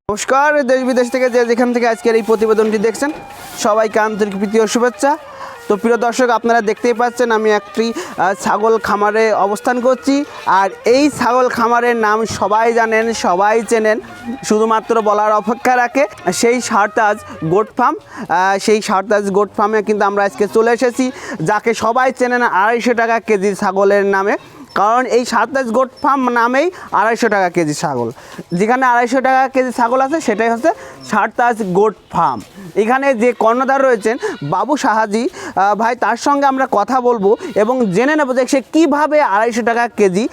নমস্কার, দেশ বিদেশ থেকে যেখান থেকে আজকের এই প্রতিবেদনটি দেখছেন সবাইকে আন্তরিক প্রীতি ও শুভেচ্ছা। তো প্রিয় দর্শক, আপনারা দেখতেই পাচ্ছেন আমি একটি ছাগল খামারে অবস্থান করছি। আর এই ছাগল খামারের নাম সবাই জানেন, সবাই চেনেন, শুধুমাত্র বলার অপেক্ষা রাখে সেই সারতাজ গোট ফার্ম। সেই সারতাজ গোট ফার্মে কিন্তু আমরা আজকে চলে এসেছি, যাকে সবাই চেনেন 250 টাকা কেজি ছাগলের নামে। কারণ এই সারতাজ গোট ফার্ম নামেই 250 টাকা কেজি ছাগল। যেখানে 250 টাকা কেজি ছাগল আছে সেটাই হচ্ছে সারতাজ গোট ফার্ম। এখানে যে কর্ণধার রয়েছেন বাবু সাহাজি ভাই, তার সঙ্গে আমরা কথা বলবো এবং জেনে নেব যে সে কীভাবে 250 টাকা কেজি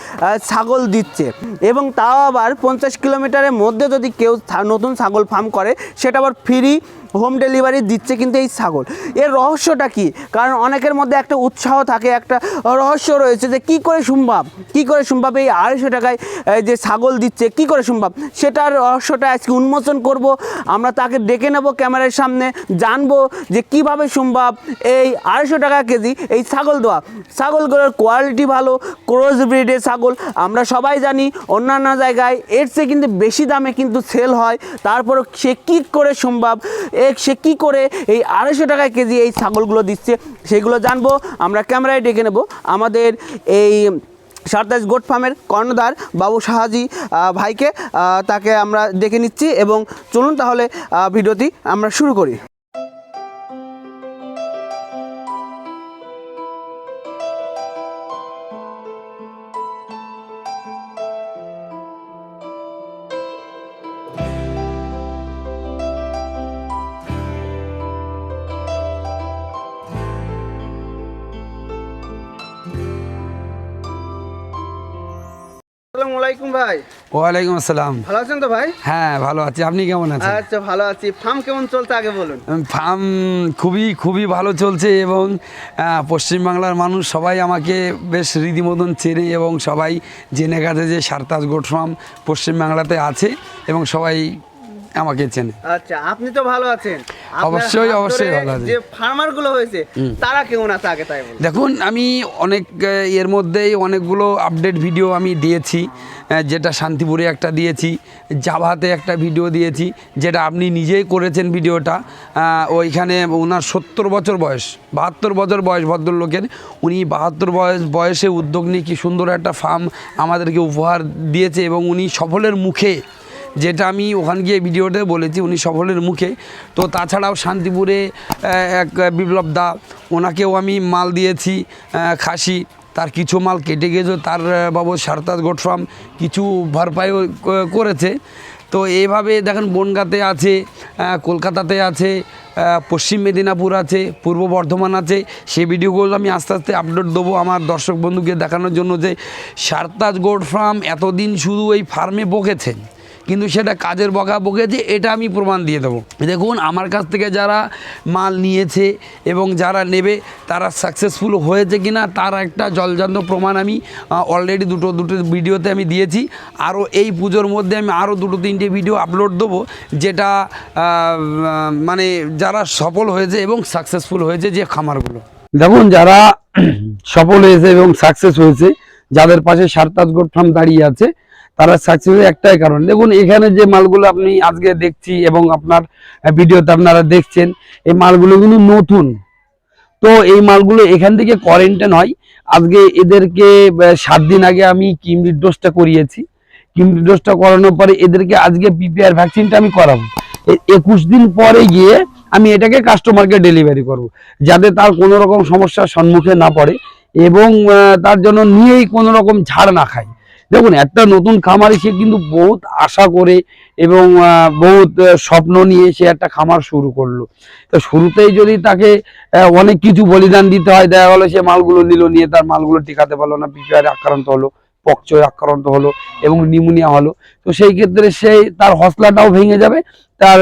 ছাগল দিচ্ছে, এবং তাও আবার 50 কিলোমিটারের মধ্যে যদি কেউ নতুন ছাগল ফার্ম করে সেটা আবার ফ্রি হোম ডেলিভারি দিচ্ছে কিন্তু এই ছাগল। এর রহস্যটা কি? কারণ অনেকের মধ্যে একটা উৎসাহ থাকে, একটা রহস্য রয়েছে যে কী করে সম্ভব এই 250 টাকায় যে ছাগল দিচ্ছে, কী করে সম্ভব, সেটার রহস্যটা আজকে উন্মোচন করব। আমরা তাকে ডেকে নেব ক্যামেরার সামনে, জানবো যে কিভাবে সম্ভব এই 250 টাকা কেজি এই ছাগল দেওয়া। ছাগলগুলোর কোয়ালিটি ভালো, ক্রস ব্রিডের ছাগল। আমরা সবাই জানি অন্যান্য জায়গায় এর চেয়ে কিন্তু বেশি দামে কিন্তু সেল হয়, তারপরও সে কী করে সম্ভব, সে কী করে এই 250 টাকা কেজি এই ছাগলগুলো দিচ্ছে সেগুলো জানবো। আমরা ক্যামেরায় ডেকে নেব আমাদের এই সারতাজ গোট ফার্মের কর্ণধার বাবু সাহাজি ভাইকে। তাকে আমরা ডেকে নিচ্ছি এবং চলুন তাহলে ভিডিওটি আমরা শুরু করি। আসসালামু আলাইকুম ভাই। ওয়ালাইকুম আসসালাম। ভালো আছেন তো ভাই? হ্যাঁ, ভালো আছি। আপনি কেমন আছেন? আচ্ছা, ভালো আছি। ফার্ম কেমন চলছে আগে বলুন। ফার্ম খুবই ভালো চলছে এবং পশ্চিমবাংলার মানুষ সবাই আমাকে বেশ রীতিমতন চেনে এবং সবাই জেনে গেছে যে সারতাজ গোট ফার্ম পশ্চিমবাংলাতে আছে এবং সবাই আমাকে চেনে। আচ্ছা, আপনি তো ভালো আছেন। অবশ্যই ভালো আছি। যে ফার্মারগুলো হয়েছে তারা কেমন আছে আগে তাই বলুন। দেখুন, আমি অনেক এর মধ্যেই অনেকগুলো আপডেট ভিডিও আমি দিয়েছি, যেটা শান্তিপুরে একটা দিয়েছি, জাভাতে একটা ভিডিও দিয়েছি, যেটা আপনি নিজেই করেছেন ভিডিওটা। ওইখানে ওনার 70 বছর বয়স, 72 বছর বয়স ভদ্রলোকের। উনি 72 বয়সে উদ্যোগ নিয়ে কি সুন্দর একটা ফার্ম আমাদেরকে উপহার দিয়েছে এবং উনি সফলের মুখে, যেটা আমি ওখানে গিয়ে ভিডিওতে বলেছি, উনি সফলের মুখে। তো তাছাড়াও শান্তিপুরে এক বিপ্লব দা, ওনাকেও আমি মাল দিয়েছি খাসি, তার কিছু মাল কেটে গেছে, তার বাবু সারতাজ গোট ফার্ম কিছু ভরপাইও করেছে। তো এইভাবে দেখেন, বনগাঁতে আছে, কলকাতাতে আছে, পশ্চিম মেদিনীপুর আছে, পূর্ব বর্ধমান আছে। সেই ভিডিওগুলো আমি আস্তে আস্তে আপলোড দেবো আমার দর্শক বন্ধুকে দেখানোর জন্য যে সারতাজ গোট ফার্ম এতদিন শুধু এই ফার্মে বকেছেন, কিন্তু সেটা কাজের বকেছে, এটা আমি প্রমাণ দিয়ে দেবো। দেখুন, আমার কাছ থেকে যারা মাল নিয়েছে এবং যারা নেবে তারা সাকসেসফুল হয়েছে কিনা তার একটা জলজান্ত প্রমাণ আমি অলরেডি দুটো ভিডিওতে আমি দিয়েছি। আরও এই পুজোর মধ্যে আমি আরও 2-3টে ভিডিও আপলোড দেবো, যেটা মানে যারা সফল হয়েছে এবং সাকসেসফুল হয়েছে যে খামারগুলো। দেখুন, যারা সফল হয়েছে এবং সাকসেস হয়েছে, যাদের পাশে সারতাজ গোট ফার্ম দাঁড়িয়ে আছে, তারা সাকসেসের একটাই কারণ। দেখুন, এখানে যে মালগুলো আপনি আজকে দেখছি এবং আপনার ভিডিওতে আপনারা দেখছেন, এই মালগুলো কিন্তু নতুন। তো এই মালগুলো এখান থেকে কোয়ারেন্টাইন হয়। আজকে এদেরকে 7 দিন আগে আমি কিমরিড ডোজটা করিয়েছি। কিমরিড ডোজটা করানোর পরে এদেরকে আজকে পিপিআর ভ্যাকসিনটা আমি করাবো। 21 দিন পরে গিয়ে আমি এটাকে কাস্টমারকে ডেলিভারি করব, যাতে তার কোনো রকম সমস্যার সম্মুখে না পড়ে এবং তার জন্য নিয়েই কোনো রকম ঝাড় না খায়। দেখুন, একটা নতুন খামারি সে কিন্তু বহুত আশা করে এবং বহুত স্বপ্ন নিয়ে সে একটা খামার শুরু করলো। তো শুরুতেই যদি তাকে অনেক কিছু বলিদান দিতে হয়, দেখা গেলো সে মালগুলো নিয়ে তার মালগুলো টিকাতে পারলো না, পিপিআর আক্রান্ত হলো, পকচয় আক্রান্ত হলো এবং নিউমোনিয়া হলো। তো সেই ক্ষেত্রে তার হসলাটাও ভেঙে যাবে, তার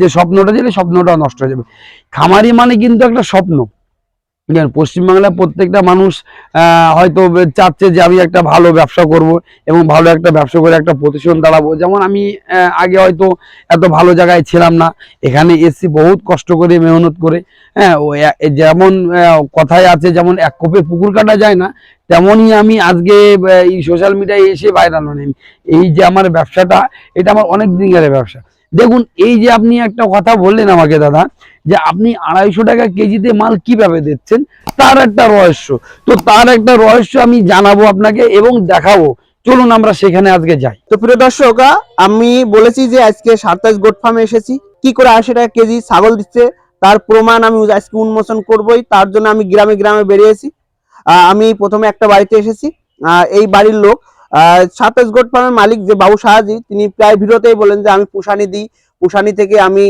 যে স্বপ্নটা ছিল স্বপ্নটাও নষ্ট হয়ে যাবে। খামারি মানে কিন্তু একটা স্বপ্ন। পশ্চিমবাংলার প্রত্যেকটা মানুষ হয়তো চাচ্ছে যে আমি একটা ভালো ব্যবসা করব এবং ভালো একটা ব্যবসা করে একটা প্রতিষ্ঠান দাঁড়াবো। যেমন আমি আগে হয়তো এত ভালো জায়গায় ছিলাম না, এখানে এসছি বহুত কষ্ট করে, মেহনত করে। হ্যাঁ, যেমন কথায় আছে, যেমন এক কোপে পুকুর কাটা যায় না, তেমনই আমি আজকে এই সোশ্যাল মিডিয়ায় এসে ভাইরাল হলাম। এই যে আমার ব্যবসাটা, এটা আমার অনেক দিনের ব্যবসা। দেখুন এই যে আপনি একটা কথা বললেন আমাকে দাদা, যে আপনি 250 টাকা কেজিতে মাল কিভাবে দিচ্ছেন, তার একটা রহস্য। তো তার একটা রহস্য আমি জানাবো আপনাকে এবং দেখাবো, চলুন আমরা সেখানে আজকে যাই। তো প্রিয় দর্শক, আমি বলেছি যে আজকে 27 গোট ফার্মে এসেছি, কি করে 80 টাকা কেজি ছাগল দিচ্ছে তার প্রমাণ আমি আজকে উন্মোচন করবই। তার জন্য আমি গ্রামে গ্রামে বেরিয়েছি। আমি প্রথমে একটা বাড়িতে এসেছি। এই বাড়ির লোক 27 গোট ফার্মের মালিক যে বাবু সাহাজি, তিনি প্রায় ভিডিওতেই বলেন যে আমি পুষানি দিই, পুষানি থেকে আমি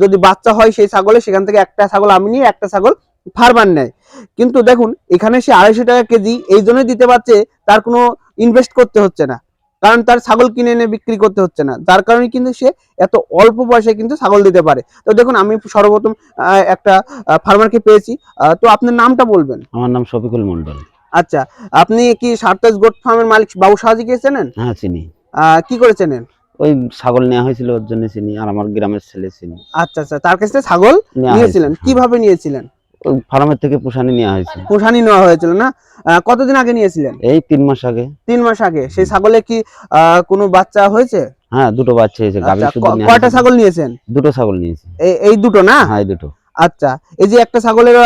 যদি বাচ্চা হয় সেই ছাগলে, সেখান থেকে একটা ছাগল আমি নিই, একটা ছাগল ফার্মার নেয়। কিন্তু দেখুন এখানে সে 250 টাকা কেজি এই জন্যই দিতে পারছে, তার কোনো ইনভেস্ট করতে হচ্ছে না, কারণ তার ছাগল কিনে এনে বিক্রি করতে হচ্ছে না, যার কারণে কিন্তু সে এত অল্প পয়সায় কিন্তু ছাগল দিতে পারে। তো দেখুন আমি সর্বপ্রথম একটা ফার্মারকে পেয়েছি। তো আপনার নামটা বলবেন? আমার নাম শফিকুল মন্ডল। আচ্ছা, আপনি কি 27 গোট ফার্মের মালিক বাবু সাহাজিকে চেনেন? হ্যাঁ চিনি। কি করে চেনেন? ওই ছাগল নেওয়া হয়েছিল ওর জন্য চিনি, আর আমার গ্রামের ছেলে চিনি। আচ্ছা আচ্ছা, তার কাছ থেকে ছাগল নেওয়া নিয়েছিলেন, হয়েছে, হ্যাঁ। কিভাবে নিয়েছিলেন? ওই ফার্মের থেকে পুষানি নেওয়া হয়েছে। পুষানি নেওয়া হয়েছিল না? কতদিন আগে নিয়েছিলেন? এই 3 মাস আগে। 3 মাস আগে। সেই ছাগলে কি কোনো বাচ্চা হয়েছে? হ্যাঁ, দুটো বাচ্চা হয়েছে। গাভী আচ্ছা, শুধু নেওয়া কয়টা হয়েছে। ছাগল নিয়েছেন? দুটো ছাগল নিয়েছি। এই দুটো না? হ্যাঁ, এই দুটো। আচ্ছা, এই যে একটা ছাগলের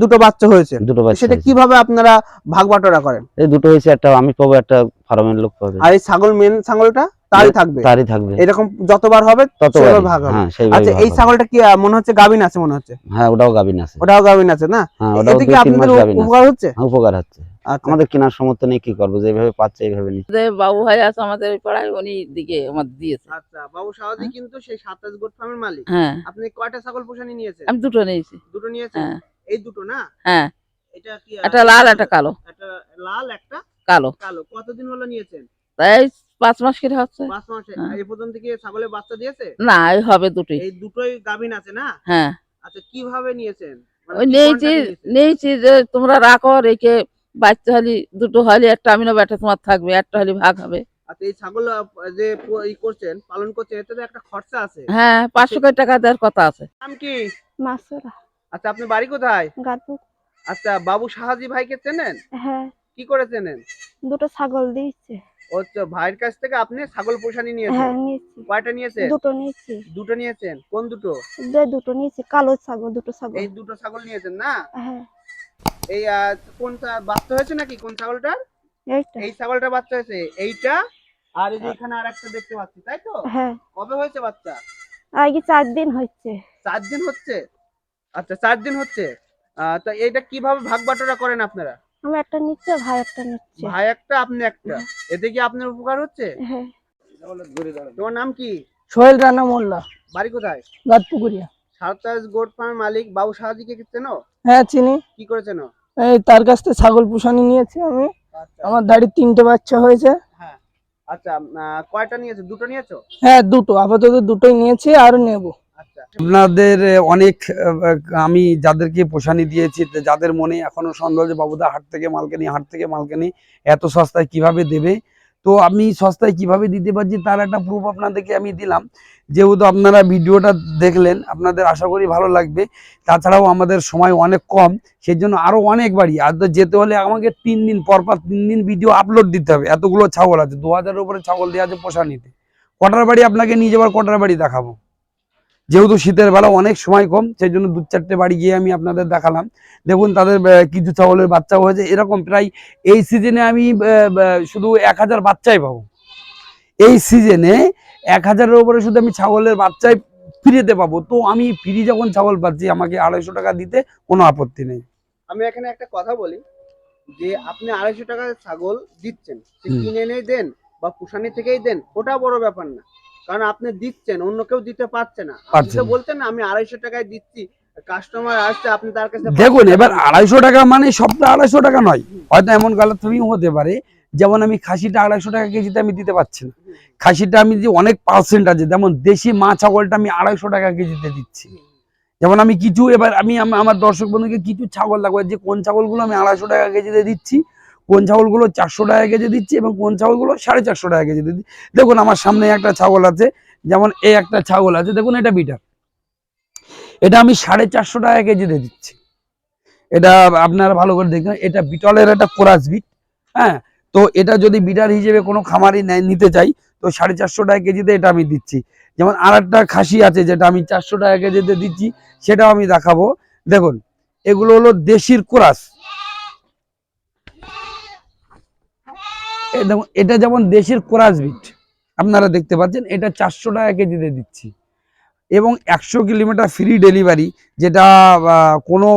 দুটো বাচ্চা হয়েছে, দুটো বাচ্চা সেটা হয়েছে। কিভাবে আপনারা ভাগ বাটোয়ারা করেন? এই দুটো হয়েছে, একটা আমি পাবো, একটা ফার্মের লোক পাবে। আর এই ছাগল, মেন ছাগলটা তারই থাকবে? তারই থাকবে। এরকম যতবার হবে ততবার সেভাবে ভাগ হবে? হ্যাঁ, সেইভাবে আচ্ছা, ভাগ এই হবে। ছাগলটা কি মনে হচ্ছে গাভীন আছে? মনে হচ্ছে হ্যাঁ, ওটাও গাভীন আছে। ওটাও গাভীন আছে না? হ্যাঁ, ওটাও এতে কি 2-3 আপনাদের মাস গাভীন আছে। উপকার হচ্ছে? হ্যাঁ, উপকার হচ্ছে। আচ্ছা, আমাদের কেনার সমর্থ নেই, কি করবো, যেভাবে পাচ্ছে এইভাবে নিচ্ছে। যে বাবু ভাই আছে আমাদের ওই পাড়ায়, উনি দিকে আমাদের দিয়েছে। আচ্ছা, বাবু সাহাজি কিন্তু সেই 27 গোট ফার্মের মালিক। হ্যাঁ, আপনি কয়টা ছাগল পোষানি নিয়েছেন? আমি দুটো নিয়েছি। দুটো নিয়েছেন? হ্যাঁ এই দুটো না? হ্যাঁ, এটা কি একটা লাল একটা কালো। একটা লাল, একটা কালো। কালো। কতদিন হলো নিয়েছেন? তাই 5 মাস করে হচ্ছে। 5 মাসে। হ্যাঁ। এই পর্যন্ত কি ছাগলের বাচ্চা দিয়েছে? না, এই হবে দুটোই। এই দুটোই গাভীন আছে না? হ্যাঁ, আচ্ছা, কিভাবে নিয়েছেন? মানে ওই কি নিয়েছি কন্টাক্টে নিয়েছেন? নিয়েছি যে তোমরা রাখো, রেখে বাচ্চা হলে দুটো হলে একটা আমি নেবো, একটা তোমার থাকবে, একটা হলে ভাগ হবে। আচ্ছা, এই ছাগল যে করছেন, পালন করছেন, এতে তো একটা খরচা আছে। হ্যাঁ, 500 টাকা দেওয়ার কথা আছে। নাম কি? মাসুরা আচ্ছা, আপনার বাড়ি কোথায়? গাটু। আচ্ছা, বাবু সাহাজি ভাইকে চেনেন? হ্যাঁ, কি করে চেনেন? দুটো ছাগল দিয়েছে। আচ্ছা, ভাইয়ের কাছ থেকে আপনি ছাগল পোষানি নিয়েছেন? হ্যাঁ, নিয়েছি। কয়টা নিয়েছেন? দুটো নিয়েছি। দুটো নিয়েছেন? কোন দুটো? যে দুটো নিয়েছি, কালো ছাগল দুটো ছাগল। এই দুটো ছাগল নিয়েছেন না? হ্যাঁ, এই কোনটা বাচ্চা হয়েছে নাকি? কোন ছাগলটার? এইটা। এই ছাগলটা বাচ্চা হয়েছে, এইটা। আর এই যে এখানে আরেকটা দেখতে পাচ্ছি, তাই তো? হ্যাঁ, কবে হয়েছে বাচ্চা? আগে 4 দিন হচ্ছে। 4 দিন হচ্ছে? আচ্ছা, 4 দিন হচ্ছে। তো এটা কিভাবে ভাগ বাটোয়ারা করেন আপনারা? আমি একটা নিচ্ছে, ভাই একটা নিচ্ছে। ভাই একটা, আপনি একটা। এতে কি আপনার উপকার হচ্ছে? হ্যাঁ। তোমার নাম কি? সোহেল রানা মোল্লা, বাড়ি কোথায়? গাতপুকুরিয়া। 27 গোট ফার্ম মালিক বাবু সাহাজিকে কি চেনো? হ্যাঁ চিনি। কি করে চেনো? এই তার কাছ থেকে ছাগল পুষানি নিয়েছি আমি। আচ্ছা, আমার দাড়ির 3টে বাচ্চা হয়েছে। হ্যাঁ। আচ্ছা, কয়টা নিয়েছো? দুটো নিয়েছো? হ্যাঁ, দুটো, আপাতত দুটোই নিয়েছি, আরো নেব। আচ্ছা, আপনাদের অনেক আমি যাদেরকে পোষানি দিয়েছি, যাদের মনে এখনো সন্দেহ যে বাবুদা হাট থেকে মালকে নিই, হাট থেকে মালকে নিই, এত সস্তায় কিভাবে দেবে, তো আমি সস্তায় কিভাবে দিতে পারছি তার একটা প্রুফ আপনাদেরকে আমি দিলাম। যেহেতু আপনারা ভিডিওটা দেখলেন, আপনাদের আশা করি ভালো লাগবে। তাছাড়াও আমাদের সময় অনেক কম, সেই জন্য আরও অনেক বাড়ি আর যেতে হলে আমাকে 3 দিন পরপর 3 দিন ভিডিও আপলোড দিতে হবে। এতগুলো ছাগল আছে, 2000-এর উপরে ছাগল দেওয়া আছে পোষানিতে। কটার বাড়ি আপনাকে নিয়ে যাবার, কটার বাড়ি দেখাবো? যেহেতু শীতের বেলা অনেক সময় কম, সেই জন্য 2-4টে বাড়ি গিয়ে আমি আপনাদের দেখালাম। দেখুন তাদের কিছু ছাগলের বাচ্চাও হয়েছে। এরকম প্রায় এই সিজনে আমি শুধু 1000 বাচ্চাই পাবো। এই সিজনে 1000-এর উপরে শুধু আমি ছাগলের বাচ্চাই ফ্রিতে পাবো। তো আমি ফ্রি যখন ছাগল পাচ্ছি, আমাকে 250 টাকা দিতে কোনো আপত্তি নেই। আমি এখানে একটা কথা বলি, যে আপনি 250 টাকার ছাগল দিচ্ছেন, সে হুম। কিনে এনেই দেন বা পুষানি থেকেই দেন, ওটা বড় ব্যাপার না। কারণ আপনি দিচ্ছেন, অন্য কেউ দিতে পারছে না। আপনি পারছে তো না। বলছেন না আমি 250 টাকায় দিচ্ছি, কাস্টমার আসছে, আপনি তার কাছে দেখুন 500 এবার টাকা 250 টাকা মানে সবটা 250 টাকা নয়, হয়তো এমন গালাতফামিও হতে পারে। যেমন আমি খাসিটা 250 টাকা কেজিতে আমি দিতে পারছি না। খাসিটা আমি যে অনেক পার্সেন্ট আছে, যেমন দেশি মা ছাগলটা আমি 250 টাকা কেজিতে দিচ্ছি। যেমন আমি কিছু, এবার আমি আমার দর্শক বন্ধুকে কিছু ছাগল লাগবে, যে কোন ছাগলগুলো আমি 250 টাকা কেজিতে দিচ্ছি, কোন ছাগলগুলো 400 টাকা কেজি দিচ্ছি, এবং কোন ছাগলগুলো 450 টাকা কেজিতে দিচ্ছি। দেখুন আমার সামনে একটা ছাগল আছে, যেমন এই একটা ছাগল আছে, দেখুন এটা বিটার, এটা আমি 450 টাকা কেজিতে দিচ্ছি। এটা আপনারা ভালো করে দেখবেন, এটা বিটলের একটা কোরাস বিট। হ্যাঁ, তো এটা যদি বিটার হিসেবে কোনো খামারি নিতে চাই, তো 450 টাকা কেজিতে এটা আমি দিচ্ছি। যেমন আর একটা খাসি আছে যেটা আমি 400 টাকা কেজিতে দিচ্ছি, সেটাও আমি দেখাবো। দেখুন এগুলো হলো দেশির ক্রস, দেখুন এটা যেমন দেশির ক্রস বিট আপনারা দেখতে পাচ্ছেন, এটা 400 টাকা কেজিতে দিচ্ছি এবং 100 কিলোমিটার ফ্রি ডেলিভারি, যেটা কোনো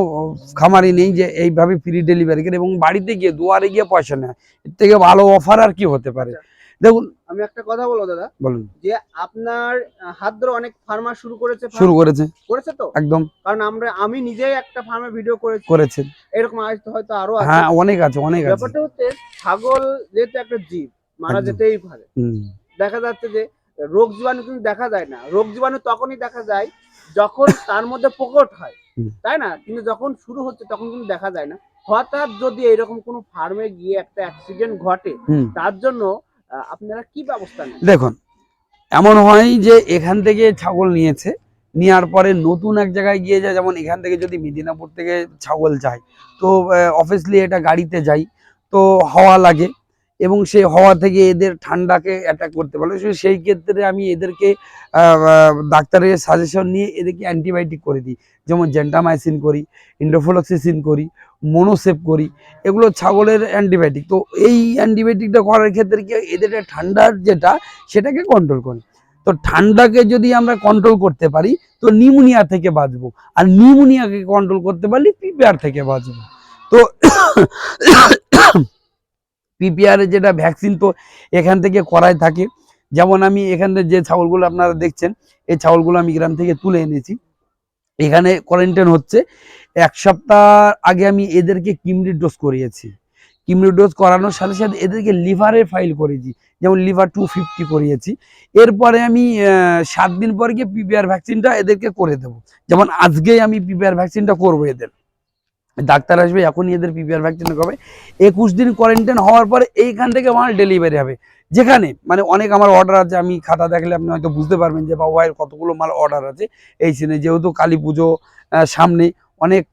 খামারি নেই যে এইভাবে ফ্রি ডেলিভারি করে এবং বাড়িতে গিয়ে দুয়ারে গিয়ে পয়সা নেয়। এর থেকে ভালো অফার আর কি হতে পারে। দেখুন আমি একটা কথা বলবো দাদা, বলুন। যে আপনার হাত ধরে অনেক ফার্মার শুরু করেছে করেছে তো একদম, কারণ আমি নিজেই একটা ফার্মে ভিডিও করেছেন। এরকম হয়তো আরো আছে। হ্যাঁ অনেক আছে, অনেক আছে। ব্যাপারটা হচ্ছে ছাগল যেহেতু একটা জীব, মারা একদম। যেতেই পারে। দেখা যাচ্ছে যে রোগ জীবাণু কিন্তু দেখা যায় না, রোগ জীবাণু তখনই দেখা যায় যখন তার মধ্যে প্রকট হয়, তাই না? কিন্তু যখন শুরু হচ্ছে তখন কিন্তু দেখা যায় না। হঠাৎ যদি এরকম কোনো ফার্মে গিয়ে একটা অ্যাক্সিডেন্ট ঘটে, তার জন্য আপনারা কি ব্যবস্থা নেন? দেখুন এমন হয় যে এখান থেকে ছাগল নিয়েছে, নেওয়ার পরে নতুন এক জায়গায় গিয়ে যায়, যেমন এখান থেকে যদি মেদিনীপুর থেকে ছাগল যায় তো অবভিয়াসলি এটা গাড়িতে যাই, তো হাওয়া লাগে এবং সেই হাওয়া থেকে এদের ঠান্ডাকে অ্যাটাক করতে পারে। সেই ক্ষেত্রে আমি এদেরকে ডাক্তারের সাজেশন নিয়ে এদেরকে অ্যান্টিবায়োটিক করে দিই, যেমন জেন্টামাইসিন করি, ইন্ডোফ্লোক্সিসিন করি, মোনোসেপ করি, এগুলো ছাগলের অ্যান্টিবায়োটিক। তো এই অ্যান্টিবায়োটিকটা করার ক্ষেত্রে কি এদের ঠান্ডার যেটা সেটাকে কন্ট্রোল করে। তো ঠান্ডাকে যদি আমরা কন্ট্রোল করতে পারি তো নিউমোনিয়া থেকে বাঁচবো, আর নিউমোনিয়াকে কন্ট্রোল করতে পারলে পিপিআর থেকে বাঁচবো। তো পিপিআর এর যেটা ভ্যাকসিন তো এখান থেকে করাই থাকে। যেমন আমি এখান থেকে যে ছাগলগুলো আপনারা দেখছেন, এই ছাগলগুলো আমি গ্রাম থেকে তুলে এনেছি, এখানে কোয়ারেন্টাইন হচ্ছে। 1 সপ্তাহ আগে আমি এদেরকে কিমরি ডোজ করিয়েছি, কিমরি ডোজ করানোর সাথে সাথে এদেরকে লিভারে ফাইল করেছি, যেমন লিভার 250 করিয়েছি। এরপরে আমি 7 দিন পরে গিয়ে পিপিআর ভ্যাকসিনটা এদেরকে করে দেবো। যেমন আজকেই আমি পিপিআর ভ্যাকসিনটা করবো, এদের ডাক্তার আসবে এখনই এদের পিপিআর ভ্যাকসিন হবে। 21 দিন কোয়ারেন্টাইন হওয়ার পরে এইখান থেকে মাল ডেলিভারি হবে। যেখানে মানে অনেক আমার অর্ডার আছে, আমি খাতা দেখলে আপনি হয়তো বুঝতে পারবেন যে বাবু ভাইয়ের কতগুলো মাল অর্ডার আছে এই সিনে। যেহেতু কালী পুজো সামনে, অনেক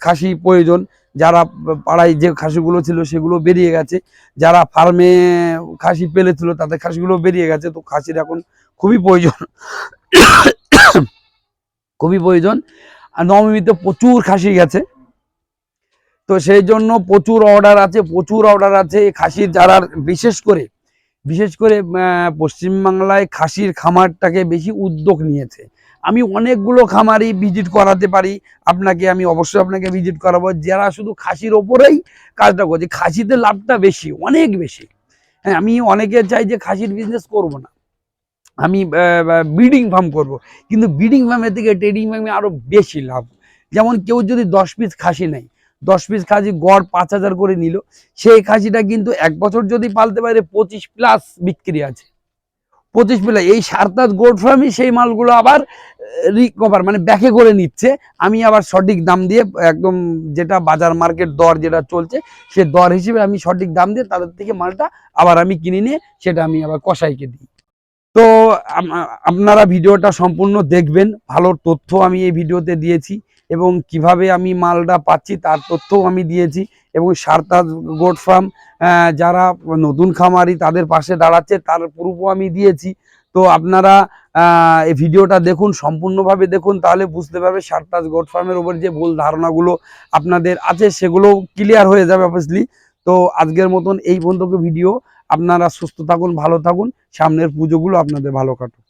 খাসি প্রয়োজন, যারা পাড়ায় যে খাসিগুলো ছিল সেগুলো বেরিয়ে গেছে, যারা ফার্মে খাসি পেলেছিল তাদের খাসিগুলো বেরিয়ে গেছে, তো খাসির এখন খুবই প্রয়োজন খুবই প্রয়োজন। আর নবমীতে প্রচুর খাসি গেছে, তো সেই জন্য প্রচুর অর্ডার আছে খাসির। যারা বিশেষ করে পশ্চিমবাংলায় খাসির খামারটাকে বেশি উদ্যোগ নিয়েছে। আমি অনেকগুলো খামারই ভিজিট করাতে পারি আপনাকে, আমি অবশ্যই আপনাকে ভিজিট করাবো, যারা শুধু খাসির ওপরেই কাজটা করছে। খাসিতে লাভটা বেশি, অনেক বেশি। হ্যাঁ, আমি অনেকে চাই যে খাসির বিজনেস করব না, আমি ব্রিডিং ফার্ম করব, কিন্তু ব্রিডিং ফার্মের থেকে ট্রেডিং ফার্মে আরও বেশি লাভ। যেমন কেউ যদি 10 পিস খাসি নেয়, 10 পিস খাসি গড় 5,000 করে নিল, সেই খাসিটা কিন্তু 1 বছর যদি পালতে পারে 25 প্লাস বিক্রি আছে, 25 প্লাস। এই সারতাজ গোট ফার্মই সেই মালগুলো আবার রিকভার মানে ব্যাকে করে নিচ্ছে। আমি আবার সঠিক দাম দিয়ে, একদম যেটা বাজার মার্কেট দর যেটা চলছে সে দর হিসেবে আমি সঠিক দাম দিয়ে তাদের থেকে মালটা আবার আমি কিনে নিয়ে সেটা আমি আবার কসাইকে দিই। তো আপনারা ভিডিওটা সম্পূর্ণ দেখবেন, ভালো তথ্য আমি এই ভিডিওতে দিয়েছি এবং কিভাবে আমি মালটা পাচ্ছি তার তথ্যও আমি দিয়েছি। এবং সারতাজ গোট ফার্ম যারা নতুন খামারি তাদের পাশে দাঁড়াচ্ছে তার প্রুফও আমি দিয়েছি। তো আপনারা এই ভিডিওটা দেখুন, সম্পূর্ণভাবে দেখুন, তাহলে বুঝতে পারবে সারতাজ গোট ফার্মের উপর যে ভুল ধারণাগুলো আপনাদের আছে সেগুলো ক্লিয়ার হয়ে যাবে অবভিয়াসলি। তো আজকের মতন এই পর্যন্ত ভিডিও। আপনারা সুস্থ থাকুন, ভালো থাকুন, সামনের পুজোগুলো আপনাদের ভালো কাটুক।